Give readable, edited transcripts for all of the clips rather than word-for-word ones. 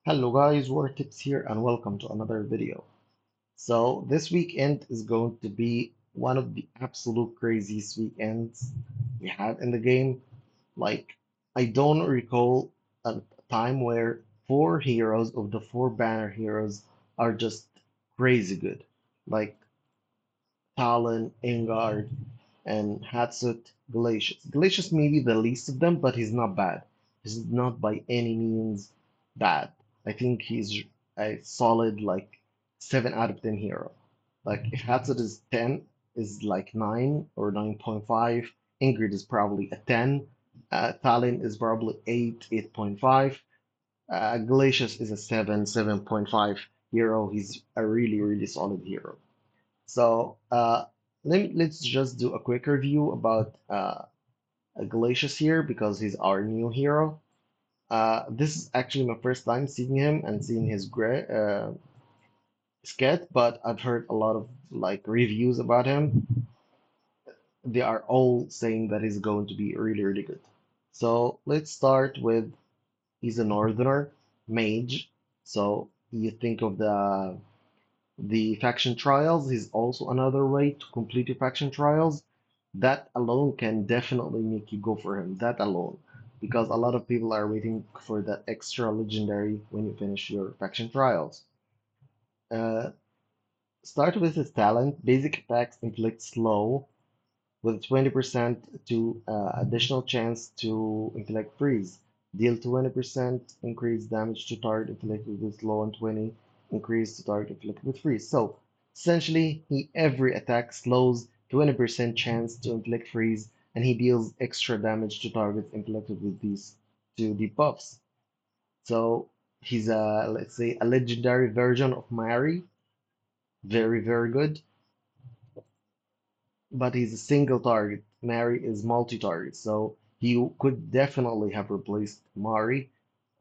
Hello guys, War Tips here and welcome to another video. So this weekend is going to be one of the absolute craziest weekends we had in the game. Like, I don't recall a time where four heroes of the four banner heroes are just crazy good. Like Talon, Engard, and Hatsut, Glacius. Glacius may be the least of them, but he's not bad. He's not by any means bad. I think he's a solid like 7 out of 10 hero. Like if Hatsut is 10, is like 9 or 9.5. Ingrid is probably a 10. Talon is probably 8, 8.5. Glacius is a 7, 7.5 hero. He's a really, really solid hero. So let's just do a quick review about Glacius here because he's our new hero. This is actually my first time seeing him and seeing his skit, but I've heard a lot of like reviews about him. They are all saying that he's going to be really, really good. So let's start with he's a northerner mage. So you think of the faction trials is also another way to complete your faction trials. That alone can definitely make you go for him. That alone. Because a lot of people are waiting for that extra legendary when you finish your faction trials. Uh, Start with his talent. Basic attacks inflict slow with 20% to additional chance to inflict freeze. Deal 20% increased damage to target inflicted with slow and 20 increase to target inflicted with freeze. So essentially, every attack slows 20% chance to inflict freeze, and he deals extra damage to targets inflicted with these two debuffs. So he's a let's say a legendary version of Mari, very very good. But he's a single target. Mari is multi-target, so he could definitely have replaced Mari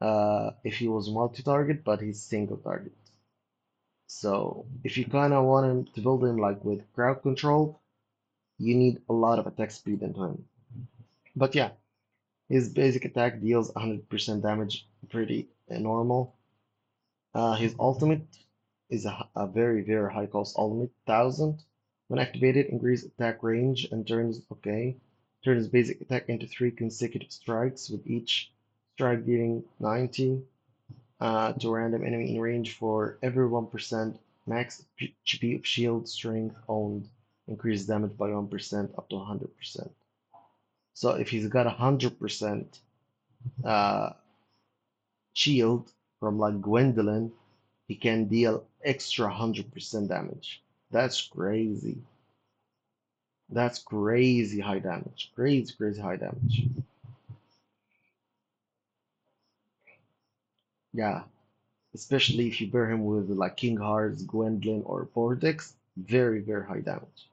if he was multi-target, but he's single target. So if you kind of want him to build him like with crowd control, you need a lot of attack speed into him. But yeah, his basic attack deals 100% damage, pretty normal. His ultimate is a very, very high cost ultimate, 1000. When activated, increase attack range and turns basic attack into 3 consecutive strikes, with each strike dealing 90 to random enemy in range for every 1% max HP of shield strength owned. Increase damage by 1% up to 100%. So if he's got 100% uh, shield from like Gwendolyn, he can deal extra 100% damage. That's crazy. That's crazy high damage. Crazy, crazy high damage. Yeah, especially if you pair him with like King Hearts, Gwendolyn, or Vortex. Very, very high damage.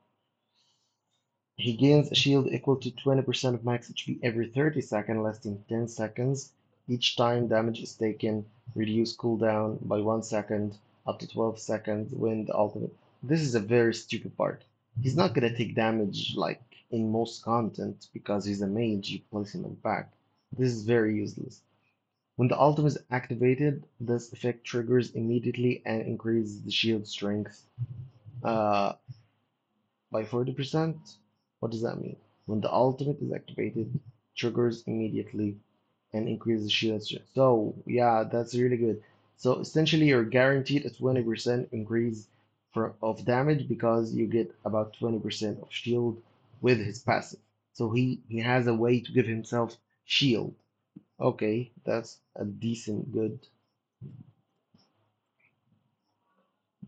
He gains a shield equal to 20% of max HP every 30 seconds, lasting 10 seconds. Each time damage is taken, reduce cooldown by 1 second up to 12 seconds when the ultimate. This is a very stupid part. He's not gonna take damage like in most content because he's a mage, you place him in back. This is very useless. When the ultimate is activated, this effect triggers immediately and increases the shield strength uh, by 40%. What does that mean? When the ultimate is activated, triggers immediately and increases shield strength. So yeah, that's really good. So essentially, you're guaranteed a 20% increase of damage because you get about 20% of shield with his passive. So he has a way to give himself shield. Okay, that's a decent good.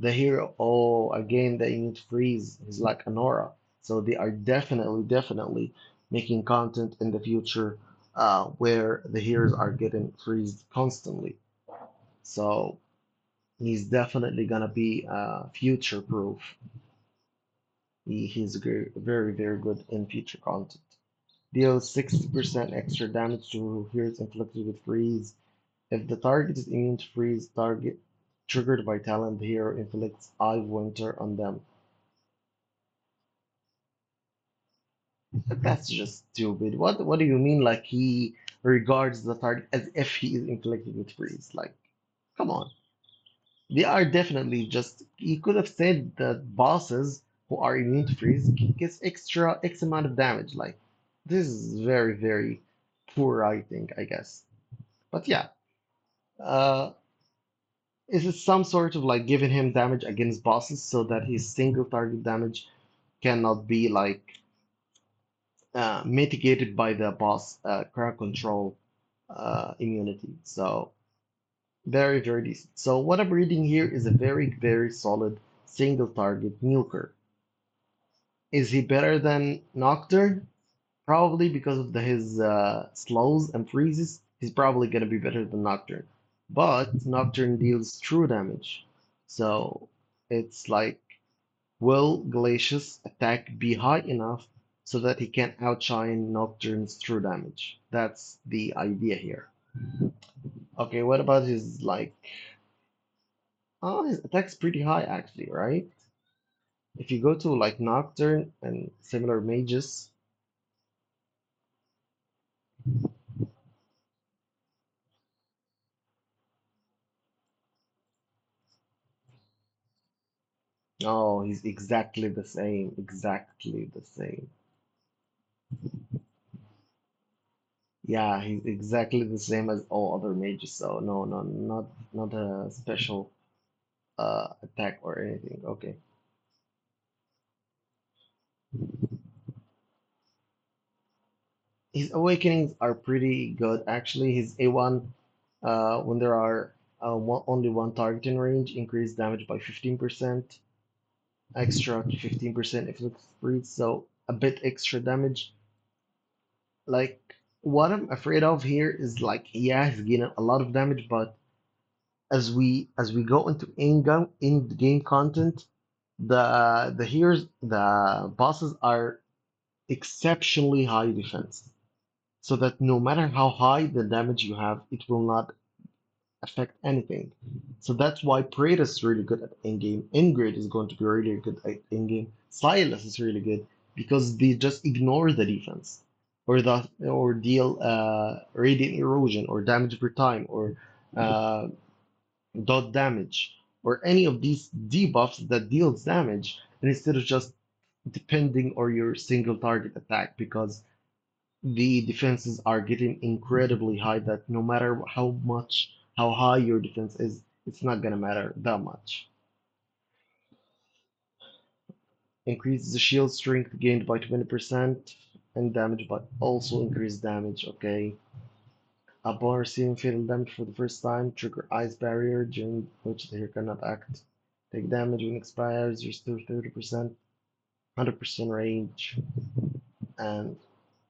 The hero, oh, again, the unit freeze is like Anora. So they are definitely, definitely making content in the future where the heroes are getting freezed constantly. So he's definitely gonna be future proof. He's very, very good in future content. Deals 60% extra damage to heroes inflicted with freeze. If the target is immune to freeze, target triggered by talent, the hero inflicts Eye Winter on them. That's just stupid. What do you mean? Like he regards the target as if he is inflicted with freeze? Like Come on. They are definitely just, you could have said that bosses who are immune to freeze gets extra X amount of damage. Like, this is very, very poor writing, I guess. But yeah, uh, is it some sort of like giving him damage against bosses so that his single target damage cannot be like mitigated by the boss crowd control immunity? So, very, very decent. So, what I'm reading here is a very, very solid single target nuker. Is he better than Nocturne? Probably because of his slows and freezes. He's probably going to be better than Nocturne. But Nocturne deals true damage. So it's like, will Glacius attack be high enough so that he can outshine Nocturne's true damage? That's the idea here. Okay, what about his like? Oh, his attack's pretty high actually, right? If you go to like Nocturne and similar mages, oh, he's exactly the same, exactly the same. Yeah, he's exactly the same as all other mages. So no, no, not a special attack or anything. Okay. His awakenings are pretty good actually. His A1, when there are only one target in range, increased damage by 15%, extra 15% if it's free. So a bit extra damage. Like what I'm afraid of here is like, yeah, he's getting a lot of damage, but as we go into in-game content, the heroes, the bosses are exceptionally high defense, so that no matter how high the damage you have, it will not affect anything. So that's why Praetor is really good at in-game. Ingrid is going to be really good at in-game. Silas is really good because they just ignore the defense, or deal radiant erosion or damage per time or uh, dot damage or any of these debuffs that deals damage, and instead of just depending on your single target attack, because the defenses are getting incredibly high that no matter how high your defense is, it's not gonna matter that much. Increases the shield strength gained by 20% and damage, but also increased damage. Okay. Upon receiving fatal damage for the first time, trigger ice barrier during which the hero cannot act. Take damage when it expires, restore 30%, 100% range, and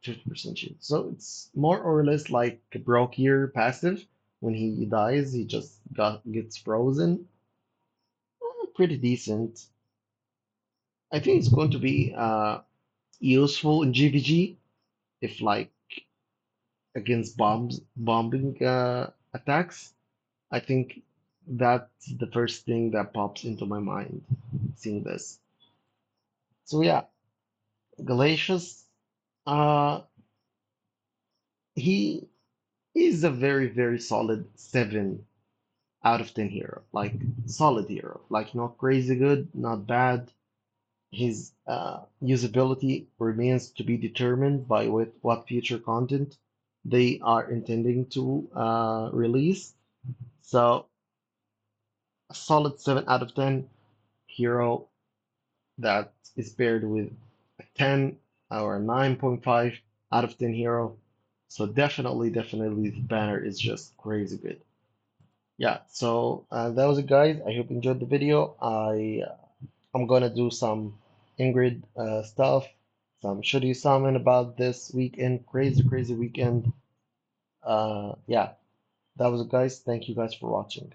50% shield. So it's more or less like a Brokier passive. When he dies, he just gets frozen. Pretty decent. I think it's going to be useful in GVG if like against bombing attacks. I think that's the first thing that pops into my mind seeing this. So yeah, Glacius, uh, he is a very, very solid 7 out of 10 hero. Like, solid hero. Like, not crazy good, not bad. His usability remains to be determined by what future content they are intending to release. So, a solid 7 out of 10 hero that is paired with a 10 or a 9.5 out of 10 hero. So definitely, definitely the banner is just crazy good. Yeah, so that was it, guys. I hope you enjoyed the video. I'm gonna do some Ingrid stuff, some should you summon about this weekend, crazy, crazy weekend. Yeah, that was it, guys. Thank you guys for watching.